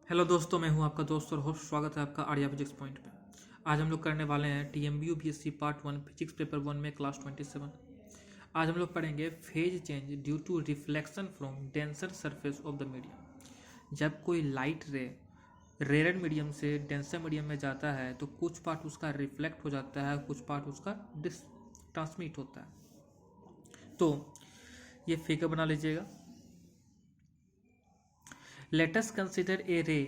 Hello दोस्तों, मैं हूं आपका दोस्त और होस्ट। स्वागत है आपका आर्या फिजिक्स पॉइंट पे। आज हम लोग करने वाले हैं TMB UPSC part 1 physics paper 1 में क्लास 27। आज हम लोग पढ़ेंगे phase change due to reflection from denser surface of the medium. जब कोई लाइट रे रेरेड मीडियम से डेंसर मीडियम में जाता है तो कुछ पार्ट उसका रिफ्लेक्ट हो जाता है, कुछ पार्ट उसका ट्रांसमिट होता है। तो ये फिगर बना लीजिएगा। Late us consider a ray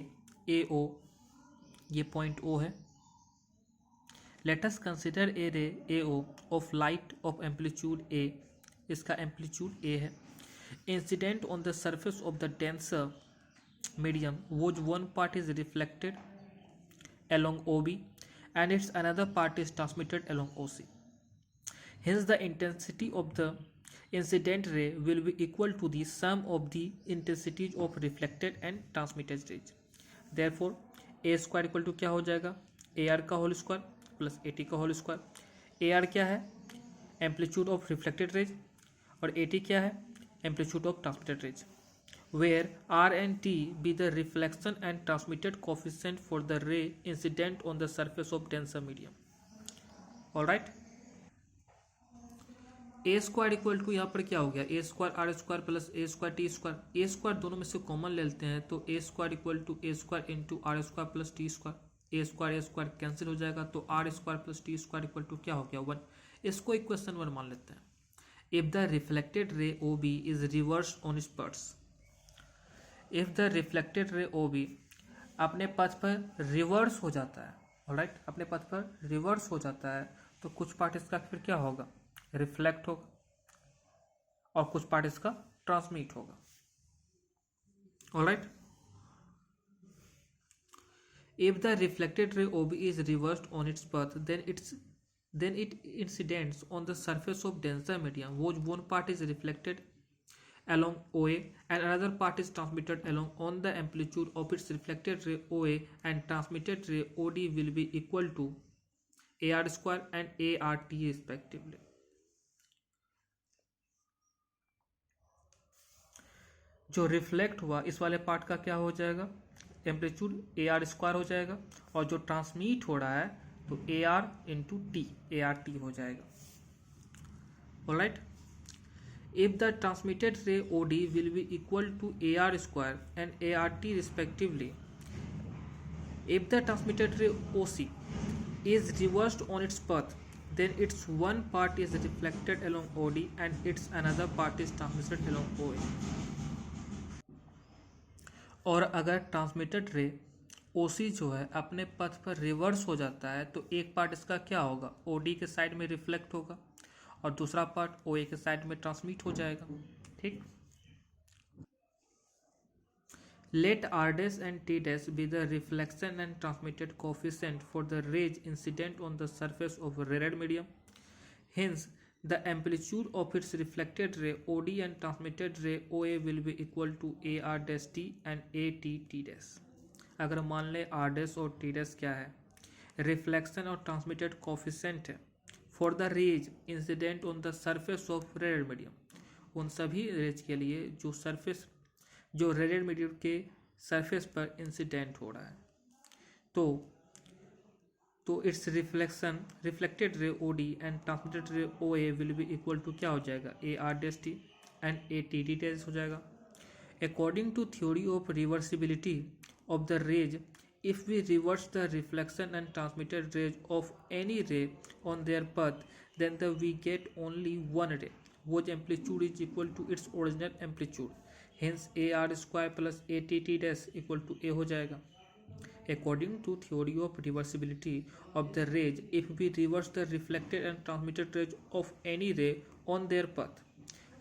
AO, ये पॉइंट O है। Let us consider a ray AO of light of amplitude A, इसका एम्पलीट्यूड A है। Incident on the surface of the denser medium was one part is reflected along OB and its another part is transmitted along OC. Hence the intensity of the incident ray will be equal to the sum of the intensities of reflected and transmitted rays. Therefore a square equal to क्या हो जाएगा, AR का whole square plus AT का whole square. AR क्या है, amplitude of reflected rays, और AT क्या है, amplitude of transmitted rays. Where R and T be the reflection and transmitted coefficient for the ray incident on the surface of denser medium. Alright, A square equal to यहाँ पर क्या हो गया, A square R square plus A square T square. A square दोनों में से common ले लेते हैं तो A square equal to A square into R square plus T square. A square cancel हो जाएगा तो R square plus T square equal to क्या हो गया, 1। इसको इक्वेशन 1 मान लेते हैं। If the reflected ray O B is reverse on its parts, if the reflected ray O B अपने पथ पर रिवर्स हो जाता है, ऑलराइट, अपने पथ पर रिवर्स हो जाता है तो कुछ पार्ट इसका फिर क्या होगा, रिफ्लेक्ट होगा, और कुछ पार्ट इसका ट्रांसमिट होगा। ऑलराइट, इफ द रिफ्लेक्टेड रे OB is reversed on its path then it incidents on the surface of denser medium whose one part is reflected along OA and another part is transmitted along on the amplitude of its reflected ray OA and transmitted ray OD will be equal to AR square and ART respectively. जो reflect हुआ इस वाले part का क्या हो जाएगा, amplitude AR square हो जाएगा, और जो ट्रांसमिट हो रहा है तो AR इंटू टी ART हो जाएगा। Alright, if the transmitted ray OD will be equal to AR square and ART respectively, if the transmitted ray OC is reversed on its path then its one part is reflected along OD and its another part is transmitted along OA। और अगर transmitted रे OC जो है अपने पथ पर reverse हो जाता है तो एक पार्ट इसका क्या होगा, OD के साइड में रिफ्लेक्ट होगा और दूसरा पार्ट OA के साइड में ट्रांसमिट हो जाएगा। ठीक, let R dash and T dash be the reflection and transmitted coefficient for the rays incident on the surface of rarer medium. Hence the amplitude of its reflected ray OD and transmitted ray OA will be equal to AR dash T and AT T dash। अगर मान ले R dash और T dash क्या है, reflection और transmitted coefficient है for the rays incident on the surface of rarer medium, उन सभी रेज के लिए जो रेडेड मीडियम के सरफेस पर इंसिडेंट हो रहा है। तो its reflected ray OD and transmitted ray OA will be equal to क्या हो जाएगा, AR dash T and AT T dash हो जाएगा। According to theory of reversibility of the rays, if we reverse the reflection and transmitted rays of any ray on their path then we get only one ray whose amplitude is equal to its original amplitude, hence AR square plus ATT dash equal to A हो जाएगा। According to theory of reversibility of the rays, if we reverse the reflected and transmitted rays of any ray on their path,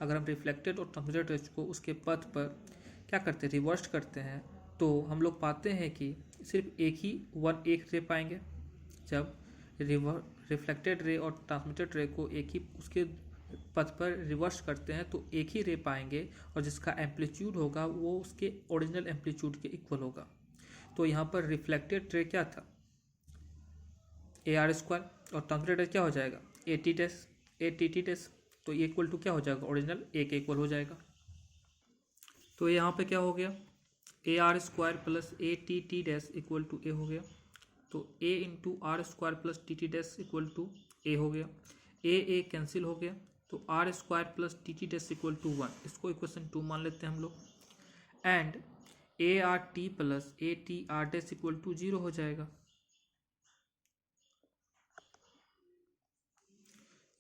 अगर हम reflected और transmitted raise को उसके पथ पर क्या करते हैं, रिवर्स करते हैं, तो हम लोग पाते हैं कि सिर्फ एक रे पाएंगे। जब रिफ्लेक्टेड रे और ट्रांसमिटेड रे को एक ही उसके पथ पर रिवर्स करते हैं तो एक ही रे पाएंगे और जिसका एम्पलीट्यूड होगा वो उसके ओरिजिनल एम्पलीट्यूड के इक्वल होगा। तो यहाँ पर रिफ्लेक्टेड रे क्या था, AR स्क्वायर, और ट्रांसमिटेड रे क्या हो जाएगा, ATT डैश, तो ये इक्वल टू क्या हो जाएगा, ओरिजिनल A के इक्वल हो जाएगा। तो यहाँ पे क्या हो गया, A R square plus A T dash equal to A हो गया, तो A into R square plus T dash equal to A हो गया, ए कैंसिल हो गया, तो R square plus T dash equal to 1, इसको इक्वेशन 2 मान लेते हैं हम लोग। And A R T plus A T R dash equal to 0 हो जाएगा।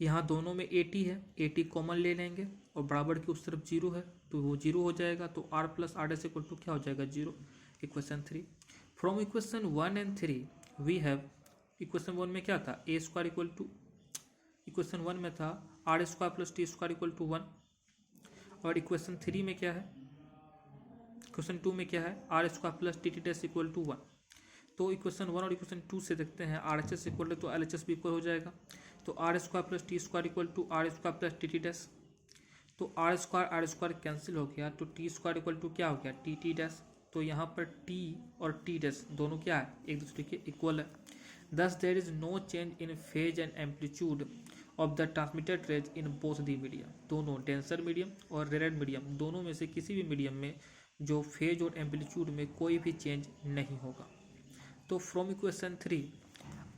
यहाँ दोनों में ए टी है, ए टी कॉमन ले लेंगे और बराबर की उस तरफ 0 है तो वो 0 हो जाएगा, तो R plus R dash equal to क्या हो जाएगा 0। Equation 3 from equation 1 and 3 we have, equation 1 में क्या था A square equal to, equation 1 में था R square plus T square equal to 1, और इक्वेशन 3 में क्या है, इक्वेशन 2 में क्या है R square plus T dash equal to 1। तो इक्वेशन 1 और इक्वेशन 2 से देखते हैं आर एच एस इक्वल तो एल एच एस भी इक्वल हो जाएगा, तो R square plus T square equal to R square plus T dash, तो आर स्क्वायर कैंसिल हो गया, तो टी स्क्वायर इक्वल टू क्या हो गया टी डैश, तो यहाँ पर टी और टी डैश दोनों क्या है एक दूसरे के इक्वल है। Thus there is no change in phase and amplitude of the transmitted rays in both the medium, दोनों डेंसर मीडियम और रेरेड मीडियम दोनों में से किसी भी मीडियम में जो फेज और एम्पलीट्यूड में कोई भी चेंज नहीं होगा। तो from equation 3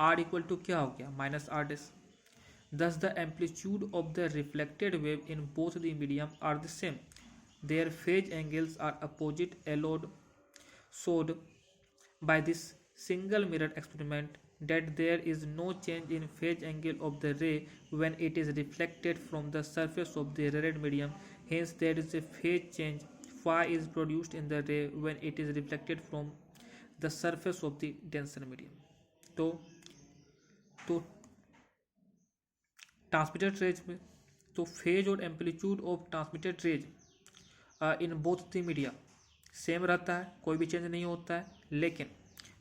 R equal to क्या हो गया minus R dash, thus the amplitude of the reflected wave in both the medium are the same, their phase angles are opposite allowed, showed by this single mirror experiment that there is no change in phase angle of the ray when it is reflected from the surface of the red medium, hence there is a phase change phi is produced in the ray when it is reflected from the surface of the denser medium। तो transmitted rays में तो phase और amplitude of transmitted rays in both the media same रहता है, कोई भी change नहीं होता है, लेकिन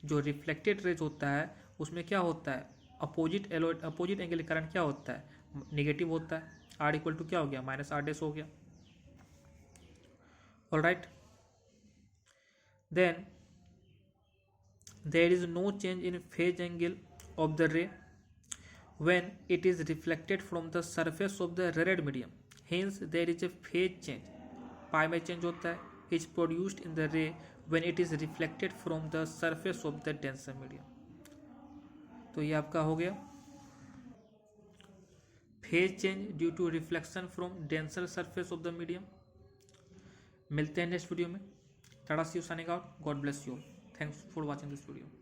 जो रिफ्लेक्टेड रेज होता है उसमें क्या होता है अपोजिट एंगल के कारण क्या होता है नेगेटिव होता है, आर इक्वल टू क्या हो गया माइनस आर डैश हो गया। Alright, then there is no change in phase angle of the ray when it is reflected from the surface of the red medium, hence there is a phase change, pi में change होता है is produced in the ray when it is reflected from the surface of the denser medium। तो ये आपका हो गया phase change due to reflection from denser surface of the medium। मिलते हैं नेक्स्ट वीडियो में, tata see you signing out, God bless you, thanks for watching this video.